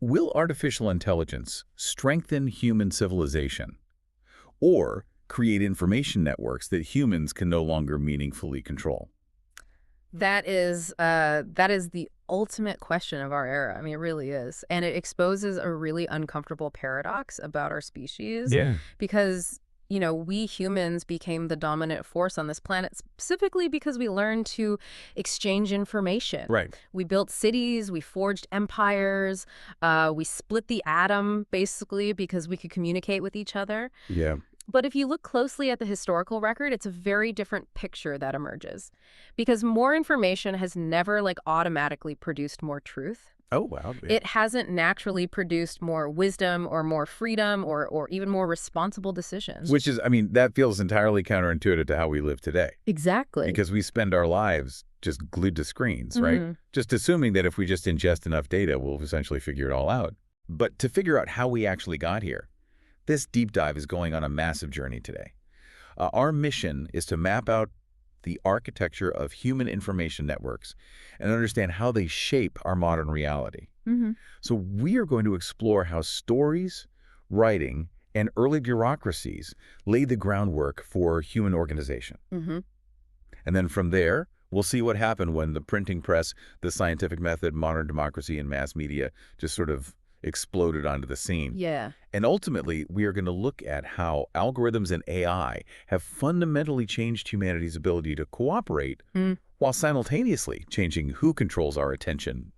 Will artificial intelligence strengthen human civilization or create information networks that humans can no longer meaningfully control? That is the ultimate question of our era. I mean, it really is. And it exposes a really uncomfortable paradox about our species Yeah. because, we humans became the dominant force on this planet specifically because we learned to exchange information. Right. We built cities, we forged empires, we split the atom basically because we could communicate with each other. Yeah. But if you look closely at the historical record, it's a very different picture that emerges. Because more information has never, automatically produced more truth. Oh, wow. Yeah. It hasn't naturally produced more wisdom or more freedom or even more responsible decisions. Which is, I mean, that feels entirely counterintuitive to how we live today. Exactly. Because we spend our lives just glued to screens, right? Just assuming that if we just ingest enough data, we'll essentially figure it all out. But to figure out how we actually got here, this deep dive is going on a massive journey today. Our mission is to map out the architecture of human information networks and understand how they shape our modern reality. So we are going to explore how stories, writing, and early bureaucracies laid the groundwork for human organization. And then from there, we'll see what happened when the printing press, the scientific method, modern democracy, and mass media just sort of exploded onto the scene. Yeah. And ultimately, we are going to look at how algorithms and AI have fundamentally changed humanity's ability to cooperate while simultaneously changing who controls our attention,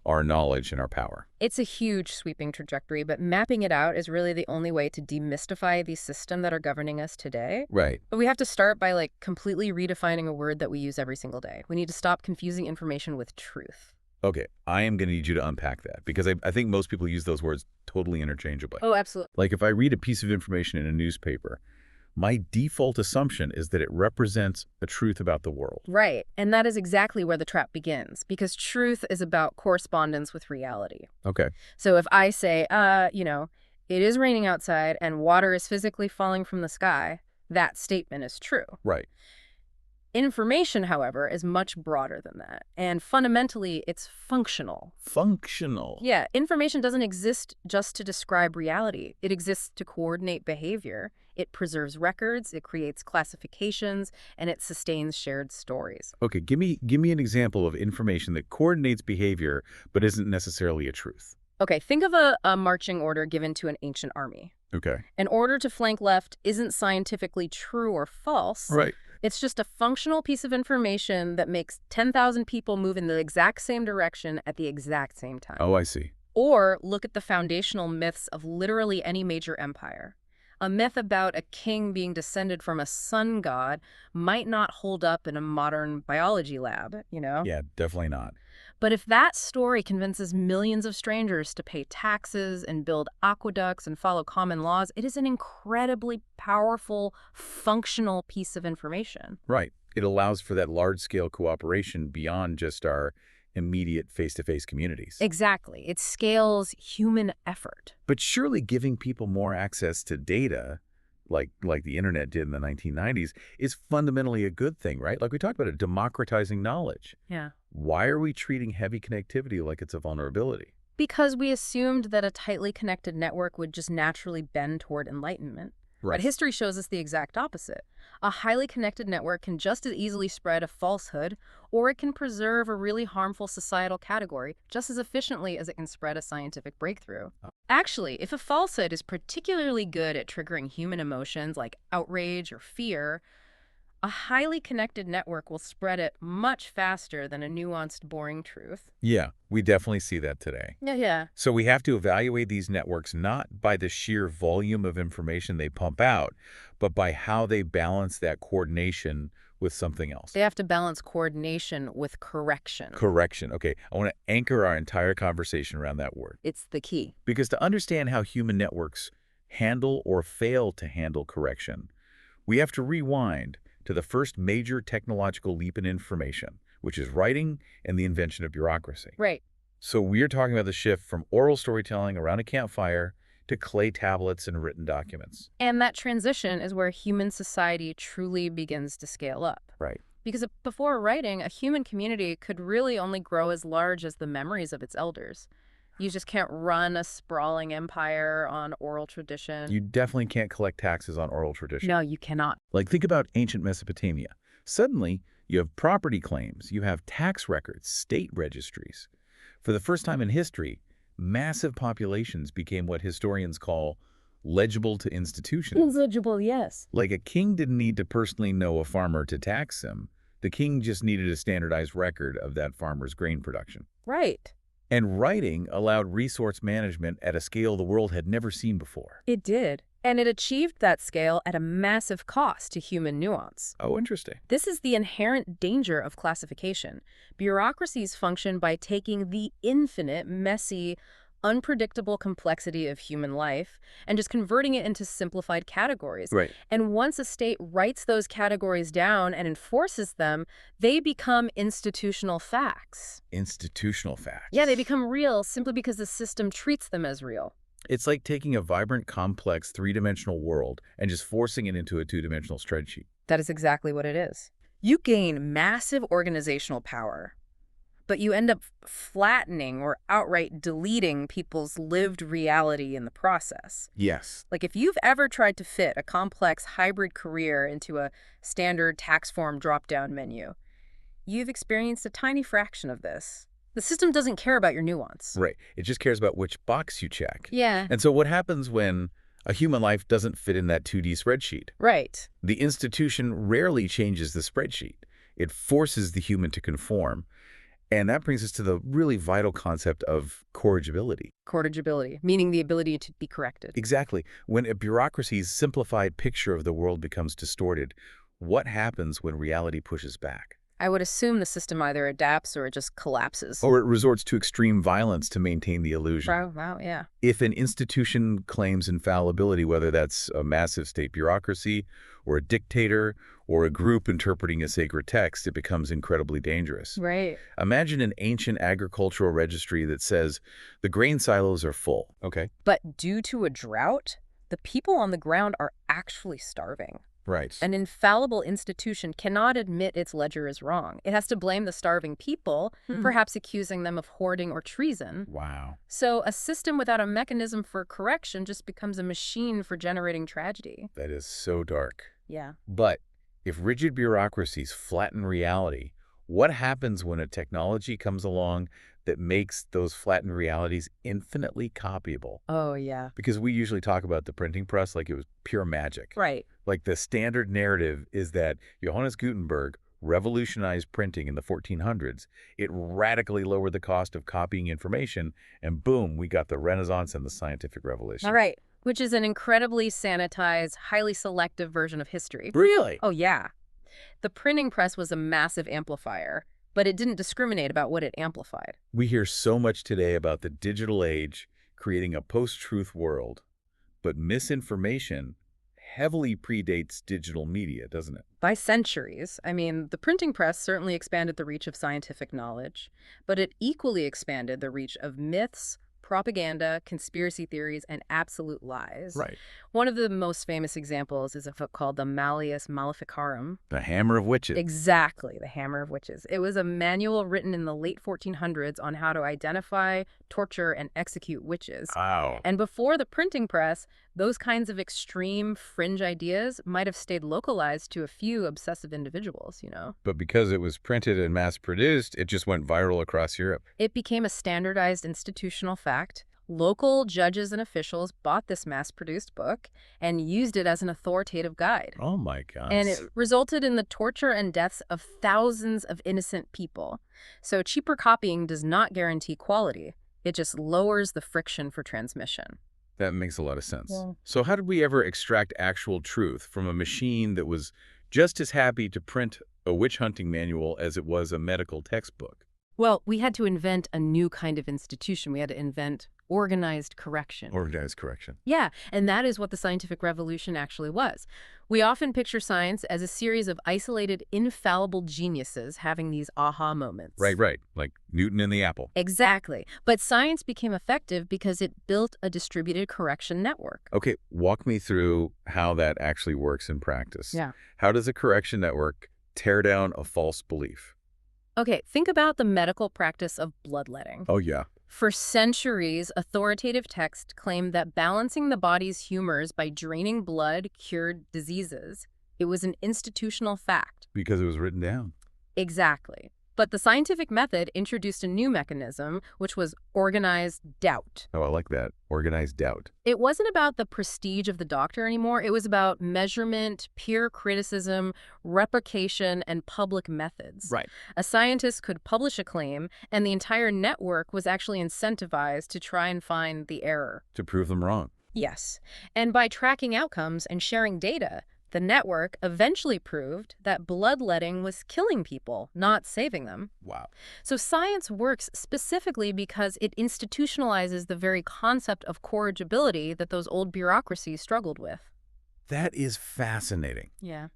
our knowledge and our power. It's a huge sweeping trajectory, but mapping it out is really the only way to demystify the system that are governing us today. Right. But we have to start by completely redefining a word that we use every single day. We need to stop confusing information with truth. Okay, I am going to need you to unpack that because I think most people use those words totally interchangeably. Oh, absolutely. Like if I read a piece of information in a newspaper, my default assumption is that it represents a truth about the world. Right. And that is exactly where the trap begins, because truth is about correspondence with reality. Okay. So if I say, it is raining outside and water is physically falling from the sky, that statement is true. Right. Information, however, is much broader than that. And fundamentally, it's functional. Functional. Yeah, information doesn't exist just to describe reality. It exists to coordinate behavior. It preserves records, it creates classifications, and it sustains shared stories. Okay, give me an example of information that coordinates behavior but isn't necessarily a truth. Okay, think of a marching order given to an ancient army. Okay. An order to flank left isn't scientifically true or false. Right. It's just a functional piece of information that makes 10,000 people move in the exact same direction at the exact same time. Oh, I see. Or look at the foundational myths of literally any major empire. A myth about a king being descended from a sun god might not hold up in a modern biology lab, Yeah, definitely not. But if that story convinces millions of strangers to pay taxes and build aqueducts and follow common laws, it is an incredibly powerful, functional piece of information. Right. It allows for that large-scale cooperation beyond just our immediate face-to-face communities. Exactly. It scales human effort. But surely giving people more access to data, like the internet did in the 1990s, is fundamentally a good thing, right? Like we talked about it, democratizing knowledge. Yeah. Why are we treating heavy connectivity like it's a vulnerability? Because we assumed that a tightly connected network would just naturally bend toward enlightenment. Right. But history shows us the exact opposite. A highly connected network can just as easily spread a falsehood, or it can preserve a really harmful societal category just as efficiently as it can spread a scientific breakthrough. Actually, if a falsehood is particularly good at triggering human emotions like outrage or fear, a highly connected network will spread it much faster than a nuanced, boring truth. Yeah, we definitely see that today. Yeah. So we have to evaluate these networks not by the sheer volume of information they pump out, but by how they balance that coordination with something else. They have to balance coordination with correction. Correction. Okay, I want to anchor our entire conversation around that word. It's the key. Because to understand how human networks handle or fail to handle correction, we have to rewind to the first major technological leap in information, which is writing and the invention of bureaucracy. Right. So we're talking about the shift from oral storytelling around a campfire to clay tablets and written documents. And that transition is where human society truly begins to scale up. Right. Because before writing, a human community could really only grow as large as the memories of its elders. You just can't run a sprawling empire on oral tradition. You definitely can't collect taxes on oral tradition. No, you cannot. Like, think about ancient Mesopotamia. Suddenly, you have property claims, you have tax records, state registries. For the first time in history, massive populations became what historians call legible to institutions. Legible, yes. Like, a king didn't need to personally know a farmer to tax him. The king just needed a standardized record of that farmer's grain production. Right. And writing allowed resource management at a scale the world had never seen before. It did. And it achieved that scale at a massive cost to human nuance. Oh, interesting. This is the inherent danger of classification. Bureaucracies function by taking the infinite, messy, unpredictable complexity of human life and just converting it into simplified categories. Right. And once a state writes those categories down and enforces them, they become institutional facts. Institutional facts. Yeah, they become real simply because the system treats them as real. It's like taking a vibrant, complex, three-dimensional world and just forcing it into a two-dimensional spreadsheet. That is exactly what it is. You gain massive organizational power, but you end up flattening or outright deleting people's lived reality in the process. Yes. Like if you've ever tried to fit a complex hybrid career into a standard tax form drop-down menu, you've experienced a tiny fraction of this. The system doesn't care about your nuance. Right. It just cares about which box you check. Yeah. And so what happens when a human life doesn't fit in that 2D spreadsheet? Right. The institution rarely changes the spreadsheet. It forces the human to conform. And that brings us to the really vital concept of corrigibility. Corrigibility, meaning the ability to be corrected. Exactly. When a bureaucracy's simplified picture of the world becomes distorted, what happens when reality pushes back? I would assume the system either adapts or it just collapses. Or it resorts to extreme violence to maintain the illusion. Wow, yeah. If an institution claims infallibility, whether that's a massive state bureaucracy or a dictator or a group interpreting a sacred text, it becomes incredibly dangerous. Right. Imagine an ancient agricultural registry that says the grain silos are full. Okay. But due to a drought, the people on the ground are actually starving. Right. An infallible institution cannot admit its ledger is wrong. It has to blame the starving people, perhaps accusing them of hoarding or treason. Wow. So a system without a mechanism for correction just becomes a machine for generating tragedy. That is so dark. Yeah. But if rigid bureaucracies flatten reality, what happens when a technology comes along that makes those flattened realities infinitely copyable? Oh, yeah. Because we usually talk about the printing press like it was pure magic. Right. Like the standard narrative is that Johannes Gutenberg revolutionized printing in the 1400s. It radically lowered the cost of copying information, and boom, we got the Renaissance and the scientific revolution. All right. Which is an incredibly sanitized, highly selective version of history. Really? Oh, yeah. The printing press was a massive amplifier, but it didn't discriminate about what it amplified. We hear so much today about the digital age creating a post-truth world, but misinformation heavily predates digital media, doesn't it? By centuries. I mean, the printing press certainly expanded the reach of scientific knowledge, but it equally expanded the reach of myths, propaganda, conspiracy theories, and absolute lies. Right. One of the most famous examples is a book called the Malleus Maleficarum. The Hammer of Witches. Exactly, the Hammer of Witches. It was a manual written in the late 1400s on how to identify, torture, and execute witches. Wow. And before the printing press, those kinds of extreme fringe ideas might have stayed localized to a few obsessive individuals, you know? But because it was printed and mass-produced, it just went viral across Europe. It became a standardized institutional fact. Local judges and officials bought this mass-produced book and used it as an authoritative guide. Oh my gosh. And it resulted in the torture and deaths of thousands of innocent people. So cheaper copying does not guarantee quality. It just lowers the friction for transmission. That makes a lot of sense. Yeah. So how did we ever extract actual truth from a machine that was just as happy to print a witch hunting manual as it was a medical textbook? Well, we had to invent a new kind of institution. We had to invent organized correction. Organized correction. Yeah, and that is what the scientific revolution actually was. We often picture science as a series of isolated, infallible geniuses having these aha moments. Right. Like Newton and the apple. Exactly. But science became effective because it built a distributed correction network. Okay, walk me through how that actually works in practice. Yeah. How does a correction network tear down a false belief? Okay, think about the medical practice of bloodletting. Oh, yeah. For centuries, authoritative text claimed that balancing the body's humors by draining blood cured diseases. It was an institutional fact. Because it was written down. Exactly. But the scientific method introduced a new mechanism, which was organized doubt. Oh, I like that. Organized doubt. It wasn't about the prestige of the doctor anymore. It was about measurement, peer criticism, replication, and public methods. Right. A scientist could publish a claim, and the entire network was actually incentivized to try and find the error. To prove them wrong. Yes. And by tracking outcomes and sharing data, the network eventually proved that bloodletting was killing people, not saving them. Wow. So science works specifically because it institutionalizes the very concept of corrigibility that those old bureaucracies struggled with. That is fascinating. Yeah.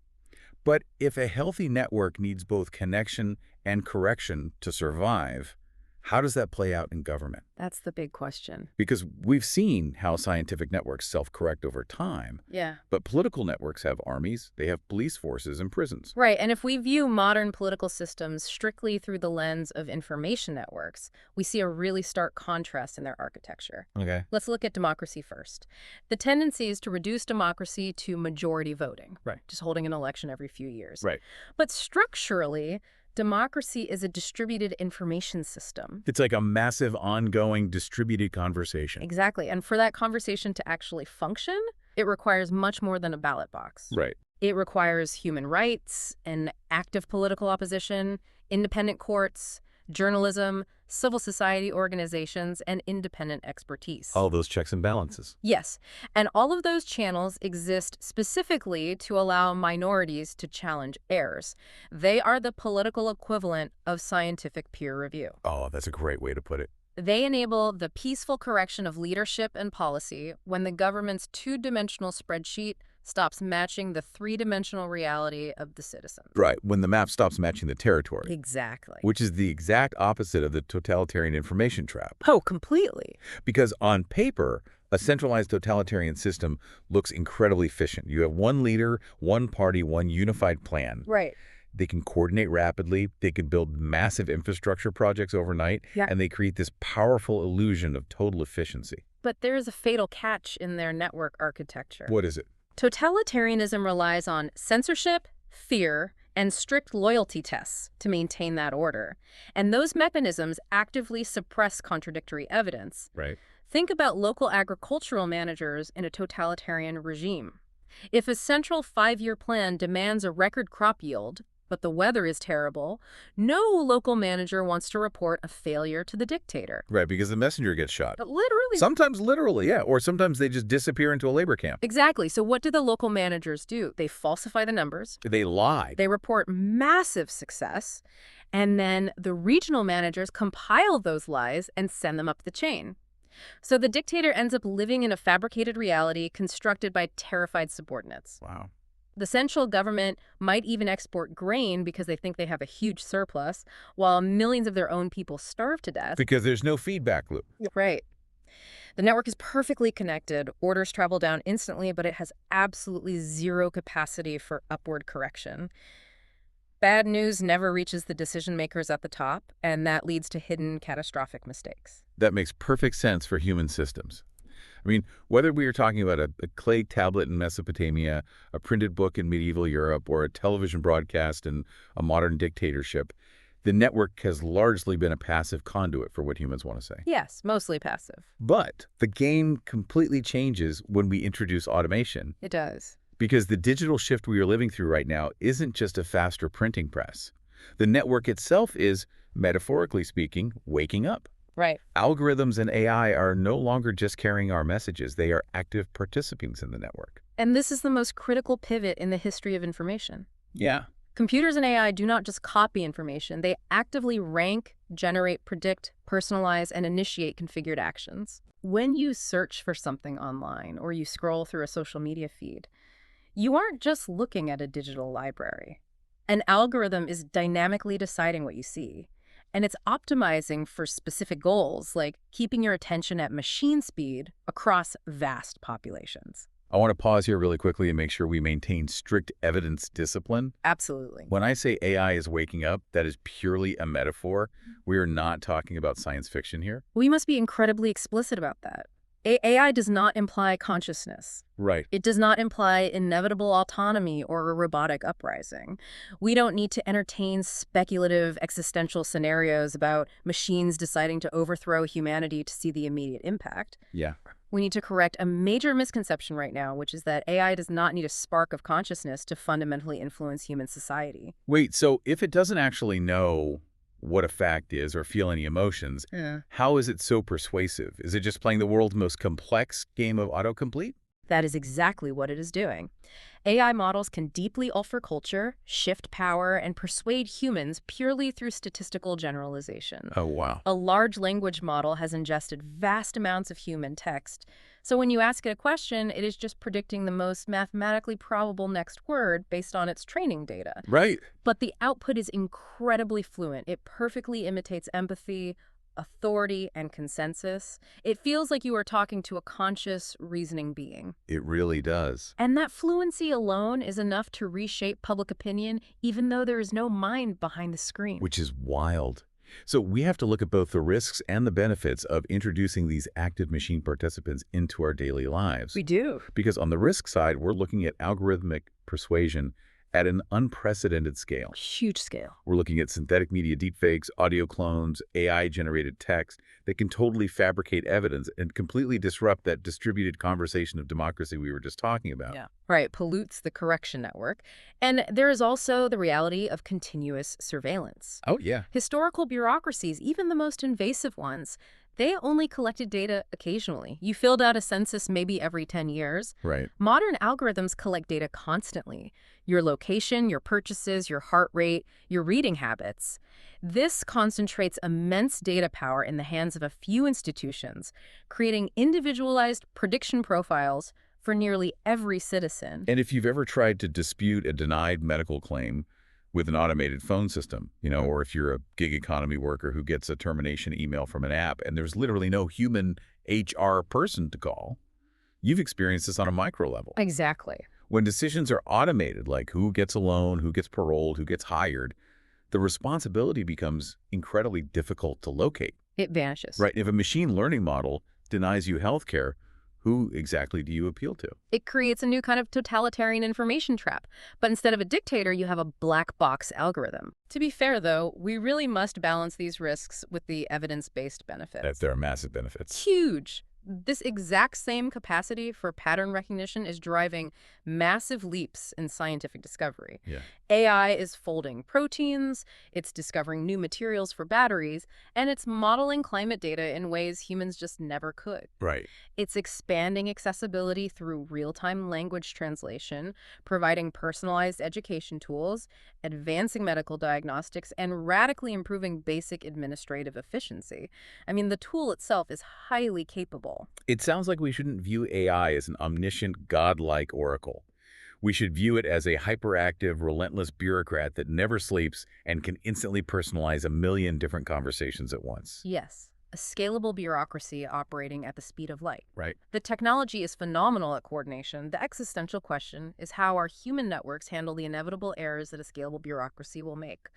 But if a healthy network needs both connection and correction to survive, how does that play out in government? That's the big question. Because we've seen how scientific networks self-correct over time. Yeah. But political networks have armies, they have police forces and prisons. Right, and if we view modern political systems strictly through the lens of information networks, we see a really stark contrast in their architecture. Okay. Let's look at democracy first. The tendency is to reduce democracy to majority voting. Right. Just holding an election every few years. Right. But structurally, democracy is a distributed information system. It's like a massive, ongoing, distributed conversation. Exactly. And for that conversation to actually function, it requires much more than a ballot box. Right. It requires human rights, an active political opposition, independent courts, journalism, civil society organizations, and independent expertise. All those checks and balances. Yes, and all of those channels exist specifically to allow minorities to challenge errors. They are the political equivalent of scientific peer review. Oh, that's a great way to put it. They enable the peaceful correction of leadership and policy when the government's two-dimensional spreadsheet stops matching the three-dimensional reality of the citizens. Right, when the map stops matching the territory. Exactly. Which is the exact opposite of the totalitarian information trap. Oh, completely. Because on paper, a centralized totalitarian system looks incredibly efficient. You have one leader, one party, one unified plan. Right. They can coordinate rapidly, they can build massive infrastructure projects overnight, and they create this powerful illusion of total efficiency. But there is a fatal catch in their network architecture. What is it? Totalitarianism relies on censorship, fear, and strict loyalty tests to maintain that order. And those mechanisms actively suppress contradictory evidence. Right. Think about local agricultural managers in a totalitarian regime. If a central 5-year plan demands a record crop yield, but the weather is terrible, no local manager wants to report a failure to the dictator. Right, because the messenger gets shot. But literally. Sometimes literally, yeah. Or sometimes they just disappear into a labor camp. Exactly. So what do the local managers do? They falsify the numbers. They lie. They report massive success. And then the regional managers compile those lies and send them up the chain. So the dictator ends up living in a fabricated reality constructed by terrified subordinates. Wow. The central government might even export grain because they think they have a huge surplus, while millions of their own people starve to death. Because there's no feedback loop. Right. The network is perfectly connected. Orders travel down instantly, but it has absolutely zero capacity for upward correction. Bad news never reaches the decision makers at the top, and that leads to hidden catastrophic mistakes. That makes perfect sense for human systems. I mean, whether we are talking about a clay tablet in Mesopotamia, a printed book in medieval Europe, or a television broadcast in a modern dictatorship, the network has largely been a passive conduit for what humans want to say. Yes, mostly passive. But the game completely changes when we introduce automation. It does. Because the digital shift we are living through right now isn't just a faster printing press. The network itself is, metaphorically speaking, waking up. Right. Algorithms and AI are no longer just carrying our messages. They are active participants in the network. And this is the most critical pivot in the history of information. Yeah. Computers and AI do not just copy information. They actively rank, generate, predict, personalize, and initiate configured actions. When you search for something online or you scroll through a social media feed, you aren't just looking at a digital library. An algorithm is dynamically deciding what you see. And it's optimizing for specific goals, like keeping your attention at machine speed across vast populations. I want to pause here really quickly and make sure we maintain strict evidence discipline. Absolutely. When I say AI is waking up, that is purely a metaphor. We are not talking about science fiction here. We must be incredibly explicit about that. AI does not imply consciousness. Right. It does not imply inevitable autonomy or a robotic uprising. We don't need to entertain speculative existential scenarios about machines deciding to overthrow humanity to see the immediate impact. Yeah. We need to correct a major misconception right now, which is that AI does not need a spark of consciousness to fundamentally influence human society. Wait, so if it doesn't actually know what a fact is or feel any emotions, how is it so persuasive? Is it just playing the world's most complex game of autocomplete? That is exactly what it is doing. AI models can deeply alter culture, shift power, and persuade humans purely through statistical generalization. Oh, wow. A large language model has ingested vast amounts of human text. So when you ask it a question, it is just predicting the most mathematically probable next word based on its training data. Right. But the output is incredibly fluent. It perfectly imitates empathy, authority, and consensus. It feels like you are talking to a conscious, reasoning being. It really does. And that fluency alone is enough to reshape public opinion, even though there is no mind behind the screen. Which is wild. So we have to look at both the risks and the benefits of introducing these active machine participants into our daily lives. We do. Because on the risk side, we're looking at algorithmic persuasion at an unprecedented scale. Huge scale. We're looking at synthetic media deepfakes, audio clones, AI-generated text that can totally fabricate evidence and completely disrupt that distributed conversation of democracy we were just talking about. Yeah. Right, pollutes the correction network. And there is also the reality of continuous surveillance. Oh, yeah. Historical bureaucracies, even the most invasive ones, they only collected data occasionally. You filled out a census maybe every 10 years. Right. Modern algorithms collect data constantly. Your location, your purchases, your heart rate, your reading habits. This concentrates immense data power in the hands of a few institutions, creating individualized prediction profiles for nearly every citizen. And if you've ever tried to dispute a denied medical claim with an automated phone system, or if you're a gig economy worker who gets a termination email from an app and there's literally no human HR person to call, you've experienced this on a micro level. Exactly. When decisions are automated, like who gets a loan, who gets paroled, who gets hired, the responsibility becomes incredibly difficult to locate. It vanishes. Right. If a machine learning model denies you health care, who exactly do you appeal to? It creates a new kind of totalitarian information trap. But instead of a dictator, you have a black box algorithm. To be fair, though, we really must balance these risks with the evidence-based benefits. There are massive benefits. Huge. This exact same capacity for pattern recognition is driving massive leaps in scientific discovery. Yeah. AI is folding proteins, it's discovering new materials for batteries, and it's modeling climate data in ways humans just never could. Right. It's expanding accessibility through real-time language translation, providing personalized education tools, advancing medical diagnostics, and radically improving basic administrative efficiency. I mean, the tool itself is highly capable. It sounds like we shouldn't view AI as an omniscient, godlike oracle. We should view it as a hyperactive, relentless bureaucrat that never sleeps and can instantly personalize a million different conversations at once. Yes, a scalable bureaucracy operating at the speed of light. Right. The technology is phenomenal at coordination. The existential question is how our human networks handle the inevitable errors that a scalable bureaucracy will make.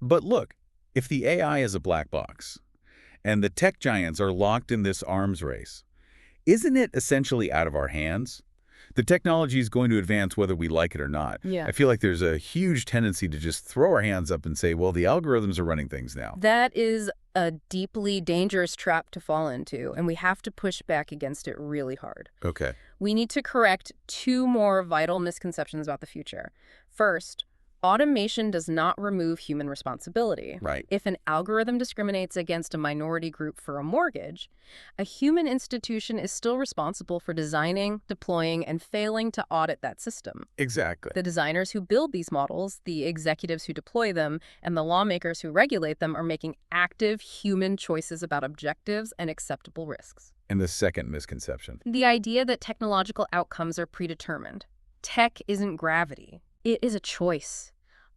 But look, if the AI is a black box and the tech giants are locked in this arms race, isn't it essentially out of our hands? The technology is going to advance whether we like it or not. Yeah. I feel like there's a huge tendency to just throw our hands up and say, well, the algorithms are running things now. That is a deeply dangerous trap to fall into, and we have to push back against it really hard. Okay. We need to correct two more vital misconceptions about the future. First, automation does not remove human responsibility. Right. If an algorithm discriminates against a minority group for a mortgage, a human institution is still responsible for designing, deploying, and failing to audit that system. Exactly. The designers who build these models, the executives who deploy them, and the lawmakers who regulate them are making active human choices about objectives and acceptable risks. And the second misconception. The idea that technological outcomes are predetermined. Tech isn't gravity. It is a choice.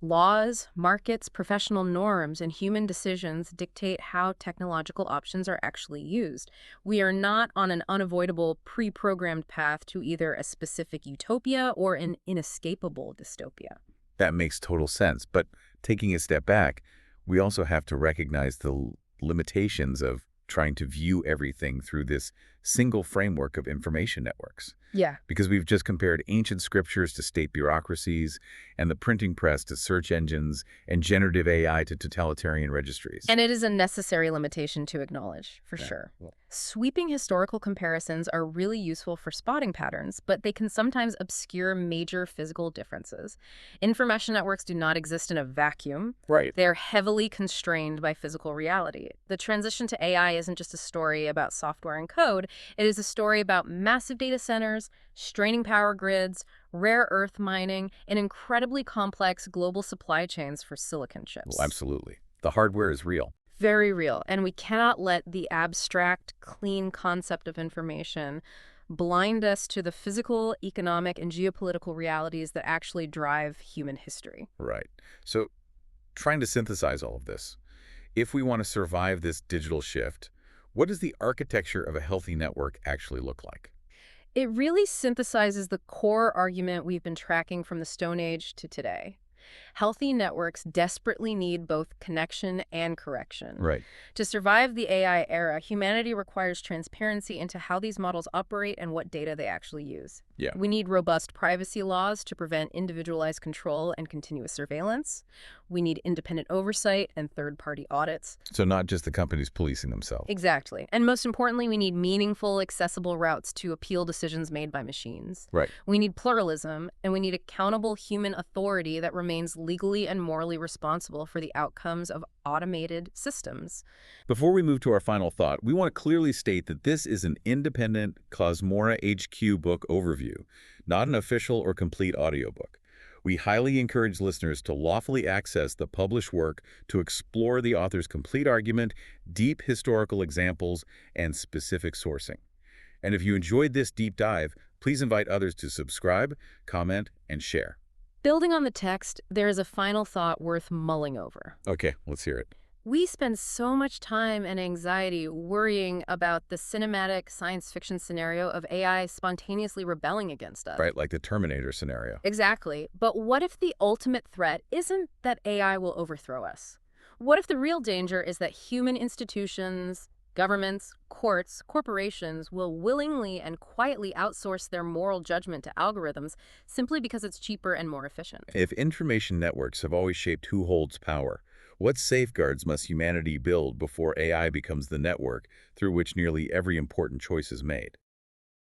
Laws, markets, professional norms, and human decisions dictate how technological options are actually used. We are not on an unavoidable, pre-programmed path to either a specific utopia or an inescapable dystopia. That makes total sense. But taking a step back, we also have to recognize the limitations of trying to view everything through this single framework of information networks. Yeah. Because we've just compared ancient scriptures to state bureaucracies and the printing press to search engines and generative AI to totalitarian registries. And it is a necessary limitation to acknowledge, for sure. Sweeping historical comparisons are really useful for spotting patterns, but they can sometimes obscure major physical differences. Information networks do not exist in a vacuum. Right. They're heavily constrained by physical reality. The transition to AI isn't just a story about software and code. It is a story about massive data centers, straining power grids, rare earth mining, and incredibly complex global supply chains for silicon chips. Well, absolutely. The hardware is real. Very real. And we cannot let the abstract, clean concept of information blind us to the physical, economic, and geopolitical realities that actually drive human history. Right. So, trying to synthesize all of this, if we want to survive this digital shift, what does the architecture of a healthy network actually look like? It really synthesizes the core argument we've been tracking from the Stone Age to today. Healthy networks desperately need both connection and correction. Right. To survive the AI era, humanity requires transparency into how these models operate and what data they actually use. Yeah. We need robust privacy laws to prevent individualized control and continuous surveillance. We need independent oversight and third-party audits. So not just the companies policing themselves. Exactly. And most importantly, we need meaningful, accessible routes to appeal decisions made by machines. Right. We need pluralism, and we need accountable human authority that remains legally and morally responsible for the outcomes of automated systems. Before we move to our final thought, we want to clearly state that this is an independent COSMORA HQ book overview, not an official or complete audiobook. We highly encourage listeners to lawfully access the published work to explore the author's complete argument, deep historical examples, and specific sourcing. And if you enjoyed this deep dive, please invite others to subscribe, comment, and share. Building on the text, there is a final thought worth mulling over. Okay, let's hear it. We spend so much time and anxiety worrying about the cinematic science fiction scenario of AI spontaneously rebelling against us. Right, like the Terminator scenario. Exactly. But what if the ultimate threat isn't that AI will overthrow us? What if the real danger is that human institutions, governments, courts, corporations will willingly and quietly outsource their moral judgment to algorithms simply because it's cheaper and more efficient? If information networks have always shaped who holds power, what safeguards must humanity build before AI becomes the network through which nearly every important choice is made?